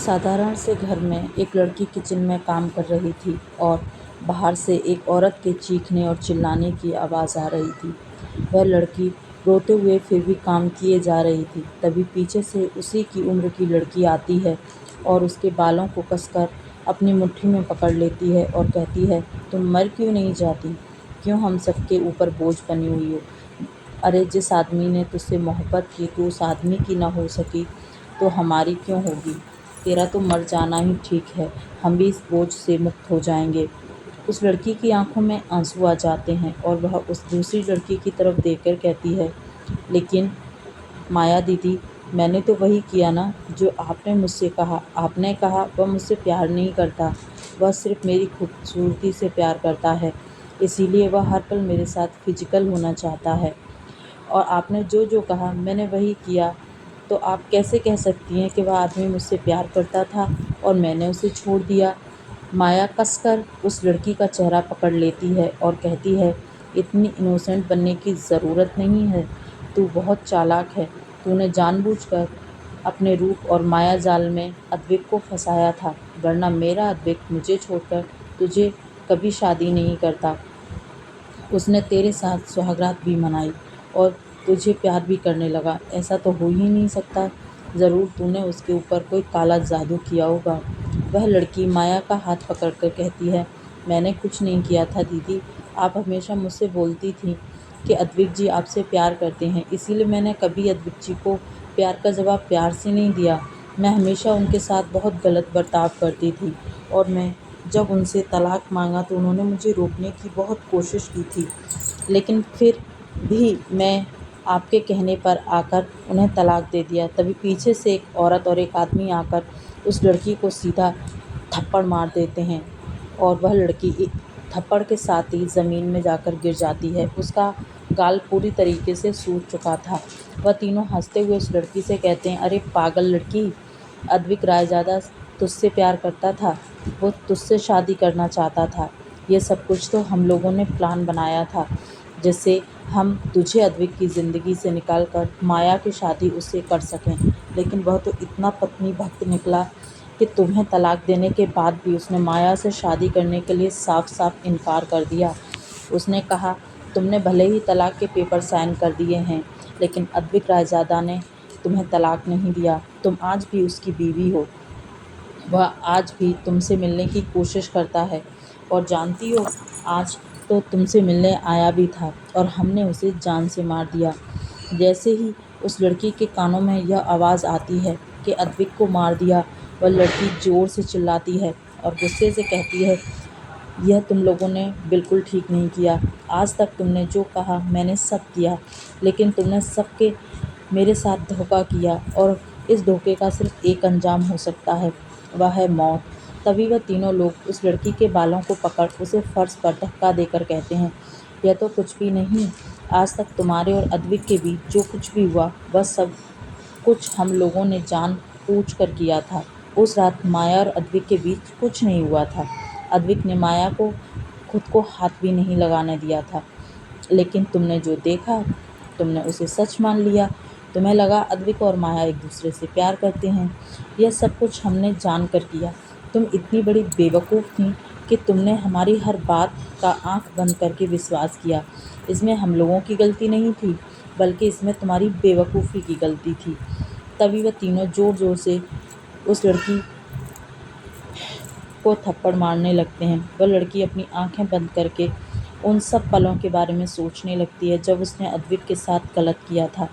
साधारण से घर में एक लड़की किचन में काम कर रही थी और बाहर से एक औरत के चीखने और चिल्लाने की आवाज़ आ रही थी। वह लड़की रोते हुए फिर भी काम किए जा रही थी। तभी पीछे से उसी की उम्र की लड़की आती है और उसके बालों को कसकर अपनी मुट्ठी में पकड़ लेती है और कहती है, तुम मर क्यों नहीं जाती? क्यों हम सबके ऊपर बोझ बनी हुई हो? अरे जिस आदमी ने तुझसे मोहब्बत की तू उस आदमी की ना हो सकी तो हमारी क्यों होगी? तेरा तो मर जाना ही ठीक है, हम भी इस बोझ से मुक्त हो जाएंगे। उस लड़की की आंखों में आंसू आ जाते हैं और वह उस दूसरी लड़की की तरफ देखकर कहती है, लेकिन माया दीदी, मैंने तो वही किया ना जो आपने मुझसे कहा। आपने कहा वह मुझसे प्यार नहीं करता, वह सिर्फ मेरी खूबसूरती से प्यार करता है, इसीलिए वह हर पल मेरे साथ फिजिकल होना चाहता है। और आपने जो जो कहा मैंने वही किया, तो आप कैसे कह सकती हैं कि वह आदमी मुझसे प्यार करता था और मैंने उसे छोड़ दिया? माया कसकर उस लड़की का चेहरा पकड़ लेती है और कहती है, इतनी इनोसेंट बनने की ज़रूरत नहीं है। तू बहुत चालाक है। तूने जानबूझकर अपने रूप और माया जाल में अद्विक को फंसाया था, वरना मेरा अद्विक मुझे छोड़कर तुझे कभी शादी नहीं करता। उसने तेरे साथ सुहागरात भी मनाई और तुझे प्यार भी करने लगा। ऐसा तो हो ही नहीं सकता। ज़रूर तूने उसके ऊपर कोई काला जादू किया होगा। वह लड़की माया का हाथ पकड़कर कहती है, मैंने कुछ नहीं किया था दीदी। आप हमेशा मुझसे बोलती थी कि अद्विक जी आपसे प्यार करते हैं, इसीलिए मैंने कभी अद्विक जी को प्यार का जवाब प्यार से नहीं दिया। मैं हमेशा उनके साथ बहुत गलत बर्ताव करती थी और मैं जब उनसे तलाक मांगा तो उन्होंने मुझे रोकने की बहुत कोशिश की थी, लेकिन फिर भी मैं आपके कहने पर आकर उन्हें तलाक दे दिया। तभी पीछे से एक औरत और एक आदमी आकर उस लड़की को सीधा थप्पड़ मार देते हैं और वह लड़की थप्पड़ के साथ ही ज़मीन में जाकर गिर जाती है। उसका गाल पूरी तरीके से सूज चुका था। वह तीनों हंसते हुए उस लड़की से कहते हैं, अरे पागल लड़की, अद्विक रायजादा तुझसे प्यार करता था, वो तुझसे शादी करना चाहता था। ये सब कुछ तो हम लोगों ने प्लान बनाया था, जिससे हम तुझे अद्विक की ज़िंदगी से निकाल कर माया की शादी उससे कर सकें। लेकिन वह तो इतना पत्नी भक्त निकला कि तुम्हें तलाक देने के बाद भी उसने माया से शादी करने के लिए साफ साफ इनकार कर दिया। उसने कहा, तुमने भले ही तलाक के पेपर साइन कर दिए हैं, लेकिन अद्विक रायजादा ने तुम्हें तलाक नहीं दिया। तुम आज भी उसकी बीवी हो। वह आज भी तुमसे मिलने की कोशिश करता है और जानती हो, आज तो तुमसे मिलने आया भी था और हमने उसे जान से मार दिया। जैसे ही उस लड़की के कानों में यह आवाज़ आती है कि अद्विक को मार दिया, वह लड़की ज़ोर से चिल्लाती है और गुस्से से कहती है, यह तुम लोगों ने बिल्कुल ठीक नहीं किया। आज तक तुमने जो कहा मैंने सब किया, लेकिन तुमने सबके मेरे साथ धोखा किया और इस धोखे का सिर्फ एक अंजाम हो सकता है, वह है मौत। तभी वह तीनों लोग उस लड़की के बालों को पकड़ उसे फर्श पर धक्का देकर कहते हैं, यह तो कुछ भी नहीं। आज तक तुम्हारे और अद्विक के बीच जो कुछ भी हुआ वह सब कुछ हम लोगों ने जानबूझ कर किया था। उस रात माया और अद्विक के बीच कुछ नहीं हुआ था। अद्विक ने माया को खुद को हाथ भी नहीं लगाने दिया था, लेकिन तुमने जो देखा तुमने उसे सच मान लिया। तुम्हें लगा अद्विक और माया एक दूसरे से प्यार करते हैं। यह सब कुछ हमने जान कर किया। तुम इतनी बड़ी बेवकूफ़ थी कि तुमने हमारी हर बात का आंख बंद करके विश्वास किया। इसमें हम लोगों की गलती नहीं थी, बल्कि इसमें तुम्हारी बेवकूफ़ी की गलती थी। तभी वह तीनों ज़ोर ज़ोर से उस लड़की को थप्पड़ मारने लगते हैं। वह लड़की अपनी आंखें बंद करके उन सब पलों के बारे में सोचने लगती है जब उसने अद्विक के साथ गलत किया था।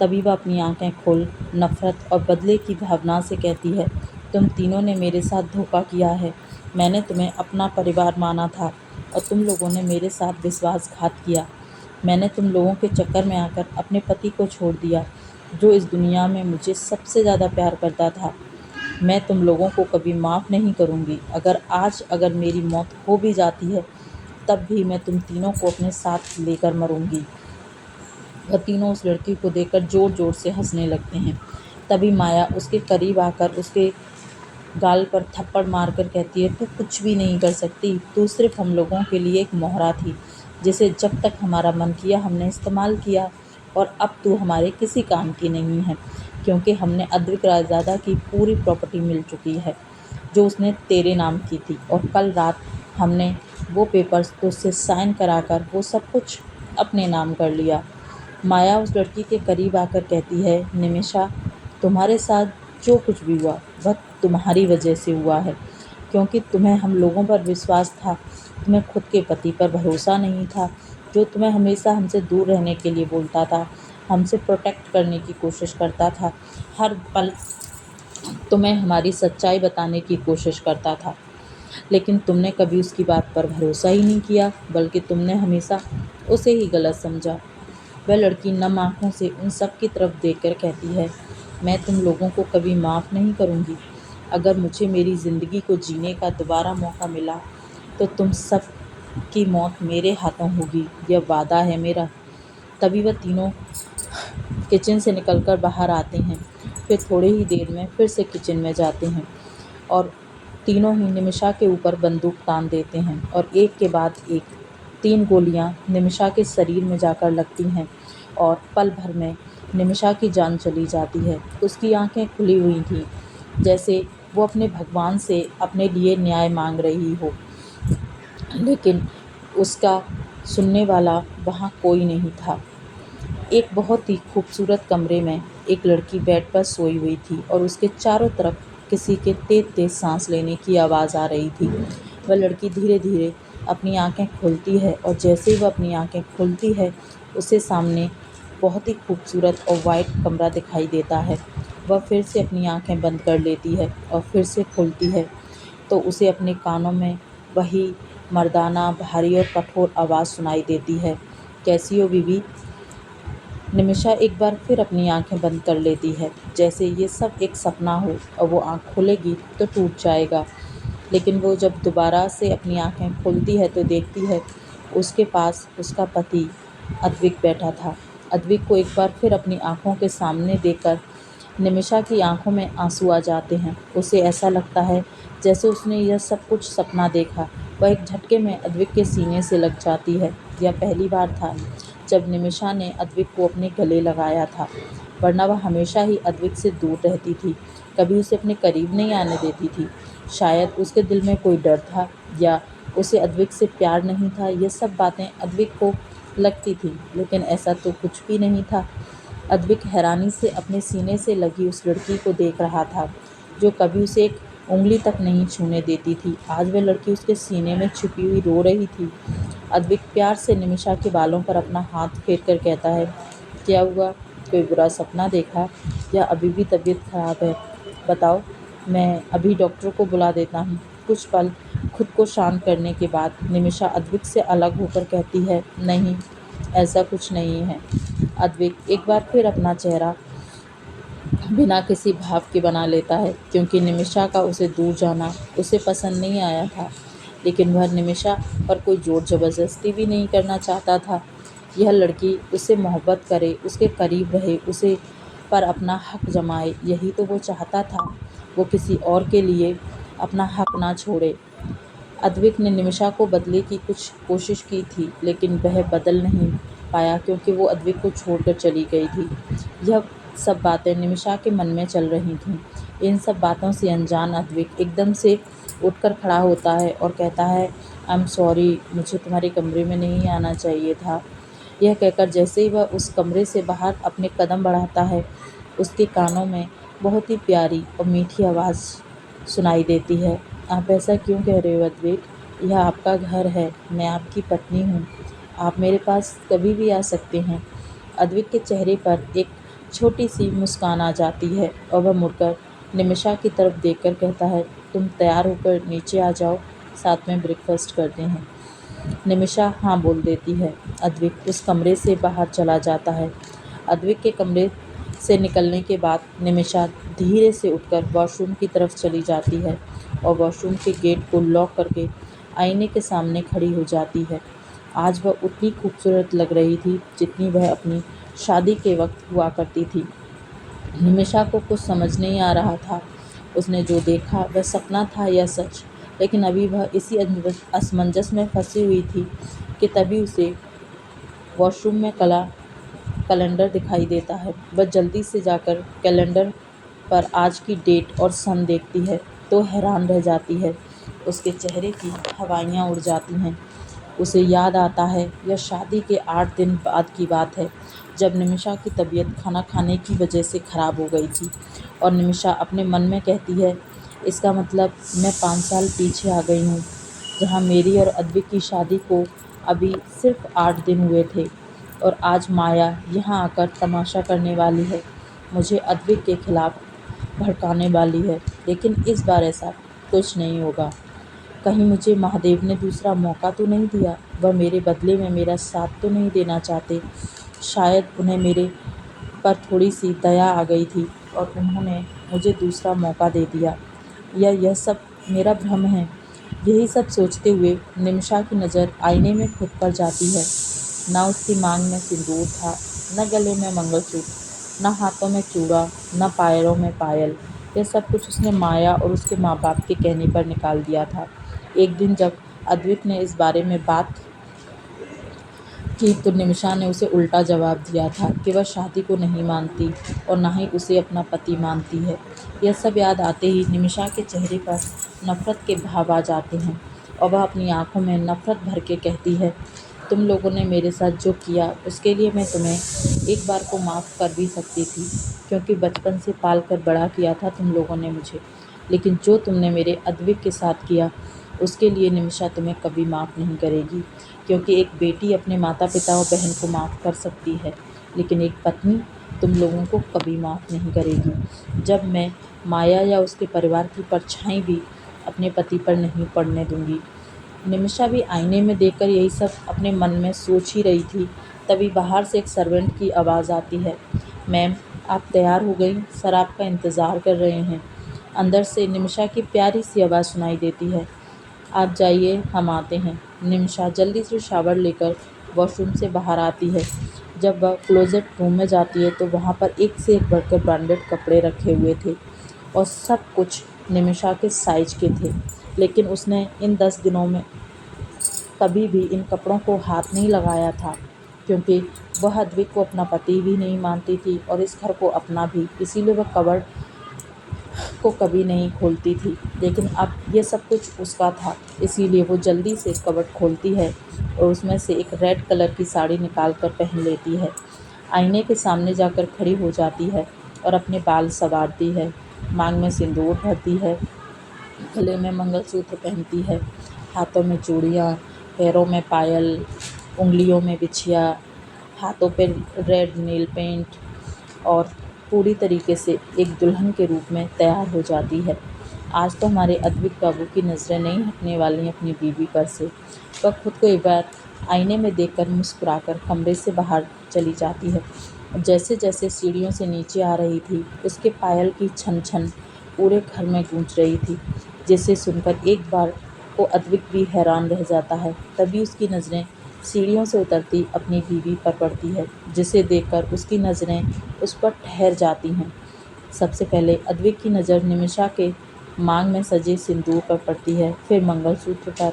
तभी वह अपनी आंखें खोल नफ़रत और बदले की भावना से कहती है, तुम तीनों ने मेरे साथ धोखा किया है। मैंने तुम्हें अपना परिवार माना था और तुम लोगों ने मेरे साथ विश्वासघात किया। मैंने तुम लोगों के चक्कर में आकर अपने पति को छोड़ दिया, जो इस दुनिया में मुझे सबसे ज़्यादा प्यार करता था। मैं तुम लोगों को कभी माफ़ नहीं करूँगी। अगर मेरी मौत हो भी जाती है, तब भी मैं तुम तीनों को अपने साथ लेकर मरूँगी। वह तीनों उस लड़की को देखकर ज़ोर ज़ोर से हंसने लगते हैं। तभी माया उसके करीब आकर उसके गाल पर थप्पड़ मारकर कहती है, तू कुछ भी नहीं कर सकती। तू सिर्फ हम लोगों के लिए एक मोहरा थी, जिसे जब तक हमारा मन किया हमने इस्तेमाल किया, और अब तू हमारे किसी काम की नहीं है। क्योंकि हमने अद्विक रायज़ादा की पूरी प्रॉपर्टी मिल चुकी है जो उसने तेरे नाम की थी, और कल रात हमने वो पेपर्स तुझसे साइन कराकर वो सब कुछ अपने नाम कर लिया। माया उस लड़की के करीब आकर कहती है, निमिषा, तुम्हारे साथ जो कुछ भी हुआ वह तुम्हारी वजह से हुआ है, क्योंकि तुम्हें हम लोगों पर विश्वास था, तुम्हें खुद के पति पर भरोसा नहीं था, जो तुम्हें हमेशा हमसे दूर रहने के लिए बोलता था, हमसे प्रोटेक्ट करने की कोशिश करता था, हर पल तुम्हें हमारी सच्चाई बताने की कोशिश करता था, लेकिन तुमने कभी उसकी बात पर भरोसा ही नहीं किया, बल्कि तुमने हमेशा उसे ही गलत समझा। वह लड़की नम आँखों से उन सब की तरफ देखकर कहती है, मैं तुम लोगों को कभी माफ़ नहीं करूँगी। अगर मुझे मेरी ज़िंदगी को जीने का दोबारा मौका मिला तो तुम सब की मौत मेरे हाथों होगी, यह वादा है मेरा। तभी वह तीनों किचन से निकलकर बाहर आते हैं, फिर थोड़ी ही देर में फिर से किचन में जाते हैं और तीनों ही निमिषा के ऊपर बंदूक तान देते हैं, और एक के बाद एक 3 गोलियां निमिषा के शरीर में जाकर लगती हैं और पल भर में निमिषा की जान चली जाती है। उसकी आंखें खुली हुई थीं, जैसे वो अपने भगवान से अपने लिए न्याय मांग रही हो, लेकिन उसका सुनने वाला वहाँ कोई नहीं था। एक बहुत ही खूबसूरत कमरे में एक लड़की बेड पर सोई हुई थी और उसके चारों तरफ किसी के तेज-तेज सांस लेने की आवाज़ आ रही थी। वह लड़की धीरे-धीरे अपनी आँखें खोलती है और जैसे ही वह अपनी आँखें खोलती है, उसे सामने बहुत ही खूबसूरत और वाइट कमरा दिखाई देता है। वह फिर से अपनी आँखें बंद कर लेती है और फिर से खोलती है, तो उसे अपने कानों में वही मर्दाना, भारी और कठोर आवाज़ सुनाई देती है, कैसी हो बीबी? निमिषा एक बार फिर अपनी आंखें बंद कर लेती है, जैसे ये सब एक सपना हो और वो आंख खोलेगी तो टूट जाएगा। लेकिन वो जब दोबारा से अपनी आंखें खोलती है तो देखती है उसके पास उसका पति अद्विक बैठा था। अद्विक को एक बार फिर अपनी आंखों के सामने देखकर निमिषा की आंखों में आंसू आ जाते हैं। उसे ऐसा लगता है जैसे उसने यह सब कुछ सपना देखा। वह एक झटके में अद्विक के सीने से लग जाती है। यह पहली बार था जब निमिषा ने अद्विक को अपने गले लगाया था, वरना वह हमेशा ही अद्विक से दूर रहती थी, कभी उसे अपने करीब नहीं आने देती थी। शायद उसके दिल में कोई डर था या उसे अद्विक से प्यार नहीं था। ये सब बातें अद्विक को लगती थी, लेकिन ऐसा तो कुछ भी नहीं था। अद्विक हैरानी से अपने सीने से लगी उस लड़की को देख रहा था, जो कभी उसे एक उँगली तक नहीं छूने देती थी। आज वह लड़की उसके सीने में छुपी हुई रो रही थी। अद्विक प्यार से निमिषा के बालों पर अपना हाथ फेर कर कहता है, क्या हुआ? कोई बुरा सपना देखा या अभी भी तबीयत खराब है? बताओ, मैं अभी डॉक्टर को बुला देता हूँ। कुछ पल खुद को शांत करने के बाद निमिषा अद्विक से अलग होकर कहती है, नहीं, ऐसा कुछ नहीं है। अद्विक एक बार फिर अपना चेहरा बिना किसी भाव के बना लेता है, क्योंकि निमिषा का उसे दूर जाना उसे पसंद नहीं आया था, लेकिन वह निमिषा पर कोई ज़ोर ज़बरदस्ती भी नहीं करना चाहता था। यह लड़की उससे मोहब्बत करे, उसके करीब रहे, उसे पर अपना हक जमाए, यही तो वो चाहता था। वो किसी और के लिए अपना हक ना छोड़े। अद्विक ने निमिषा को बदलने की कुछ कोशिश की थी, लेकिन वह बदल नहीं पाया, क्योंकि वो अद्विक को छोड़कर चली गई थी। यह सब बातें निमिषा के मन में चल रही थीं। इन सब बातों से अनजान अद्विक एकदम से उठकर खड़ा होता है और कहता है, आई एम सॉरी, मुझे तुम्हारे कमरे में नहीं आना चाहिए था। यह कहकर जैसे ही वह उस कमरे से बाहर अपने कदम बढ़ाता है, उसके कानों में बहुत ही प्यारी और मीठी आवाज़ सुनाई देती है, आप ऐसा क्यों कह रहे हो अद्वैत? यह आपका घर है, मैं आपकी पत्नी हूँ, आप मेरे पास कभी भी आ सकते हैं। अद्वैत के चेहरे पर एक छोटी सी मुस्कान आ जाती है और वह मुड़कर निमिषा की तरफ देखकर कहता है, तुम तैयार होकर नीचे आ जाओ, साथ में ब्रेकफास्ट करते हैं। निमिषा हाँ बोल देती है। अद्वैत उस कमरे से बाहर चला जाता है। अद्वैत के कमरे से निकलने के बाद निमिषा धीरे से उठकर वॉशरूम की तरफ चली जाती है और वॉशरूम के गेट को लॉक करके आईने के सामने खड़ी हो जाती है। आज वह उतनी खूबसूरत लग रही थी जितनी वह अपनी शादी के वक्त हुआ करती थी। निमिषा को कुछ समझ नहीं आ रहा था, उसने जो देखा वह सपना था या सच, लेकिन अभी वह इसी असमंजस में फंसी हुई थी कि तभी उसे वॉशरूम में कैलेंडर दिखाई देता है। वह जल्दी से जाकर कैलेंडर पर आज की डेट और सन देखती है तो हैरान रह जाती है। उसके चेहरे की हवाइयाँ उड़ जाती हैं। उसे याद आता है यह शादी के 8 दिन बाद की बात है, जब निमिषा की तबीयत खाना खाने की वजह से खराब हो गई थी और निमिषा अपने मन में कहती है, इसका मतलब मैं 5 साल पीछे आ गई हूँ, जहाँ मेरी और अद्विक की शादी को अभी सिर्फ 8 दिन हुए थे और आज माया यहाँ आकर तमाशा करने वाली है, मुझे अद्विक के खिलाफ भड़काने वाली है। लेकिन इस बार ऐसा कुछ नहीं होगा। कहीं मुझे महादेव ने दूसरा मौका तो नहीं दिया? वह मेरे बदले में मेरा साथ तो नहीं देना चाहते? शायद उन्हें मेरे पर थोड़ी सी दया आ गई थी और उन्होंने मुझे दूसरा मौका दे दिया, या यह सब मेरा भ्रम है। यही सब सोचते हुए निमिषा की नज़र आईने में खुद पर जाती है। न उसकी मांग में सिंदूर था, न गले में मंगलसूत्र, न हाथों में चूड़ा, न पैरों में पायल। यह सब कुछ उसने माया और उसके माँ बाप के कहने पर निकाल दिया था। एक दिन जब अद्विक ने इस बारे में बात की तो निमिषा ने उसे उल्टा जवाब दिया था कि वह शादी को नहीं मानती और ना ही उसे अपना पति मानती है। यह सब याद आते ही निमिषा के चेहरे पर नफरत के भाव आ जाते हैं और वह अपनी आंखों में नफरत भर के कहती है, तुम लोगों ने मेरे साथ जो किया उसके लिए मैं तुम्हें एक बार को माफ़ कर भी सकती थी, क्योंकि बचपन से पाल कर बड़ा किया था तुम लोगों ने मुझे। लेकिन जो तुमने मेरे अद्विक के साथ किया उसके लिए निमिषा तुम्हें कभी माफ़ नहीं करेगी, क्योंकि एक बेटी अपने माता पिता और बहन को माफ़ कर सकती है, लेकिन एक पत्नी तुम लोगों को कभी माफ़ नहीं करेगी। जब मैं माया या उसके परिवार की परछाई भी अपने पति पर नहीं पड़ने दूंगी। निमिषा भी आईने में देखकर यही सब अपने मन में सोच ही रही थी, तभी बाहर से एक सर्वेंट की आवाज़ आती है, मैम आप तैयार हो गई, सर आपका इंतज़ार कर रहे हैं। अंदर से निमिषा की प्यारी सी आवाज़ सुनाई देती है, आप जाइए हम आते हैं। निमिषा जल्दी से शावर लेकर वॉशरूम से बाहर आती है। जब वह क्लोजेट रूम में जाती है तो वहाँ पर एक से एक बढ़कर ब्रांडेड कपड़े रखे हुए थे और सब कुछ निमिषा के साइज के थे। लेकिन उसने इन 10 दिनों में कभी भी इन कपड़ों को हाथ नहीं लगाया था, क्योंकि वह अद्विक को अपना पति भी नहीं मानती थी और इस घर को अपना भी, इसीलिए वह कबर्ड को कभी नहीं खोलती थी। लेकिन अब ये सब कुछ उसका था, इसीलिए वो जल्दी से कबर्ड खोलती है और उसमें से एक रेड कलर की साड़ी निकाल कर पहन लेती है। आईने के सामने जाकर खड़ी हो जाती है और अपने बाल संवारती है, मांग में सिंदूर भरती है, गले में मंगलसूत्र पहनती है, हाथों में चूड़ियाँ, पैरों में पायल, उंगलियों में बिछिया, हाथों पे रेड नेल पेंट और पूरी तरीके से एक दुल्हन के रूप में तैयार हो जाती है। आज तो हमारे अद्विक बाबू की नज़रें नहीं हटने वाली अपनी बीवी पर से। वह खुद को एक बार आईने में देखकर मुस्कुराकर कमरे से बाहर चली जाती है। जैसे जैसे सीढ़ियों से नीचे आ रही थी, उसके पायल की छन छन पूरे घर में गूंज रही थी, जिसे सुनकर एक बार को अद्विक भी हैरान रह जाता है। तभी उसकी नज़रें सीढ़ियों से उतरती अपनी बीवी पर पड़ती है, जिसे देखकर उसकी नज़रें उस पर ठहर जाती हैं। सबसे पहले अद्विक की नज़र निमिषा के मांग में सजे सिंदूर पर पड़ती है, फिर मंगलसूत्र पर,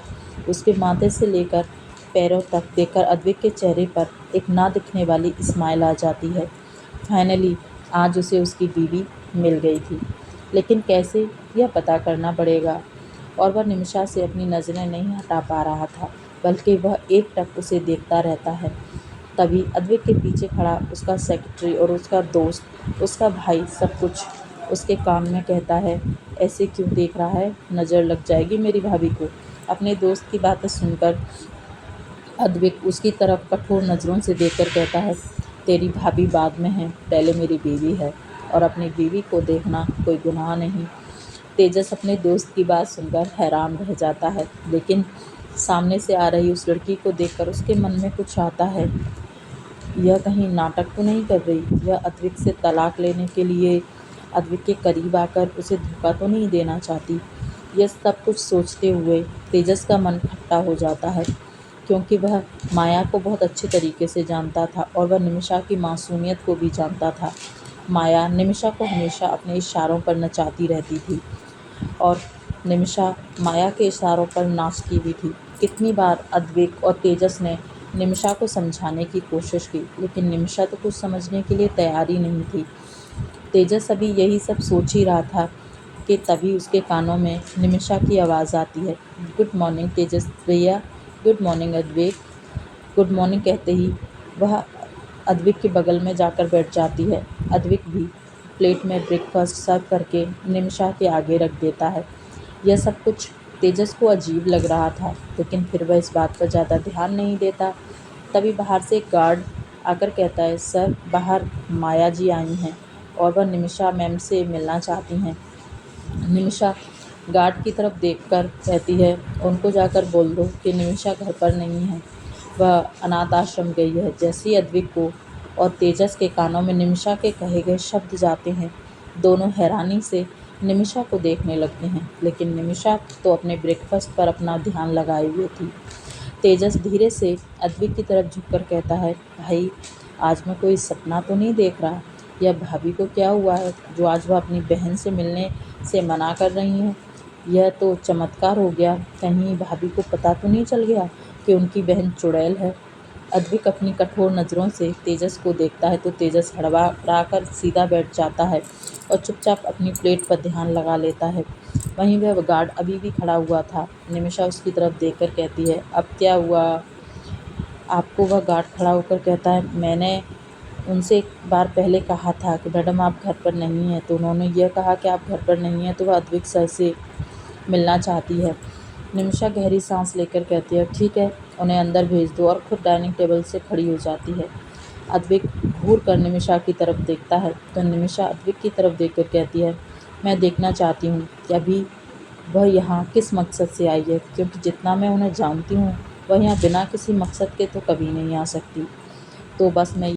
उसके माथे से लेकर पैरों तक देखकर अद्विक के चेहरे पर एक ना दिखने वाली स्माइल आ जाती है। फाइनली आज उसे उसकी बीवी मिल गई थी, लेकिन कैसे, यह पता करना पड़ेगा। और वह निमिषा से अपनी नज़रें नहीं हटा पा रहा था, बल्कि वह एकटक उसे देखता रहता है। तभी अद्विक के पीछे खड़ा उसका सेक्रेटरी और उसका दोस्त, उसका भाई सब कुछ उसके कान में कहता है, ऐसे क्यों देख रहा है, नज़र लग जाएगी मेरी भाभी को। अपने दोस्त की बातें सुनकर अद्विक उसकी तरफ कठोर नज़रों से देखकर कहता है, तेरी भाभी बाद में है, पहले मेरी बीवी है और अपनी बीवी को देखना कोई गुनाह नहीं। तेजस अपने दोस्त की बात सुनकर हैरान रह जाता है, लेकिन सामने से आ रही उस लड़की को देखकर उसके मन में कुछ आता है। यह कहीं नाटक तो नहीं कर रही? यह अद्विक से तलाक लेने के लिए अद्विक के करीब आकर उसे धोखा तो नहीं देना चाहती? यह सब कुछ सोचते हुए तेजस का मन खट्टा हो जाता है, क्योंकि वह माया को बहुत अच्छे तरीके से जानता था और वह निमिषा की मासूमियत को भी जानता था। माया निमिषा को हमेशा अपने इशारों पर नचाती रहती थी और निमिषा माया के इशारों पर नाचती भी थी। कितनी बार अद्विक और तेजस ने निमिषा को समझाने की कोशिश की, लेकिन निमिषा तो कुछ समझने के लिए तैयार ही नहीं थी। तेजस अभी यही सब सोच ही रहा था कि तभी उसके कानों में निमिषा की आवाज़ आती है। गुड मॉर्निंग तेजस भैया। गुड मॉर्निंग अद्वैत। गुड मॉर्निंग कहते ही वह अद्विक के बगल में जाकर बैठ जाती है। अद्विक भी प्लेट में ब्रेकफास्ट सर्व करके निमिषा के आगे रख देता है। यह सब कुछ तेजस को अजीब लग रहा था, लेकिन फिर वह इस बात पर ज़्यादा ध्यान नहीं देता। तभी बाहर से एक गार्ड आकर कहता है, सर बाहर माया जी आई हैं और वह निमिषा मैम से मिलना चाहती हैं। निमिषा गार्ड की तरफ देखकर कहती है, उनको जाकर बोल दो कि निमिषा घर पर नहीं है, वह अनाथ आश्रम गई है। जैसे ही अद्विक को और तेजस के कानों में निमिषा के कहे गए शब्द जाते हैं, दोनों हैरानी से निमिषा को देखने लगते हैं, लेकिन निमिषा तो अपने ब्रेकफास्ट पर अपना ध्यान लगाए हुए थी। तेजस धीरे से अद्विक की तरफ झुककर कहता है, भाई आज मैं कोई सपना तो नहीं देख रहा? यह भाभी को क्या हुआ है जो आज वह अपनी बहन से मिलने से मना कर रही हैं? यह तो चमत्कार हो गया। कहीं भाभी को पता तो नहीं चल गया कि उनकी बहन चुड़ैल है? अद्विक अपनी कठोर नज़रों से तेजस को देखता है तो तेजस हड़बड़ाकर सीधा बैठ जाता है और चुपचाप अपनी प्लेट पर ध्यान लगा लेता है। वहीं वह गार्ड अभी भी खड़ा हुआ था। निमिषा उसकी तरफ देखकर कहती है, अब क्या हुआ आपको? वह गार्ड खड़ा होकर कहता है, मैंने उनसे एक बार पहले कहा था कि मैडम आप घर पर नहीं हैं, तो उन्होंने यह कहा कि आप घर पर नहीं हैं, तो वह अद्विक सर से मिलना चाहती है। निमिषा गहरी सांस लेकर कहती है, ठीक है, उन्हें अंदर भेज दो, और खुद डाइनिंग टेबल से खड़ी हो जाती है। अद्विक घूर कर निमिषा की तरफ देखता है तो निमिषा अद्विक की तरफ देखकर कहती है, मैं देखना चाहती हूँ कि अभी वह यहाँ किस मकसद से आई है, क्योंकि जितना मैं उन्हें जानती हूँ वह यहाँ बिना किसी मकसद के तो कभी नहीं आ सकती। तो बस मैं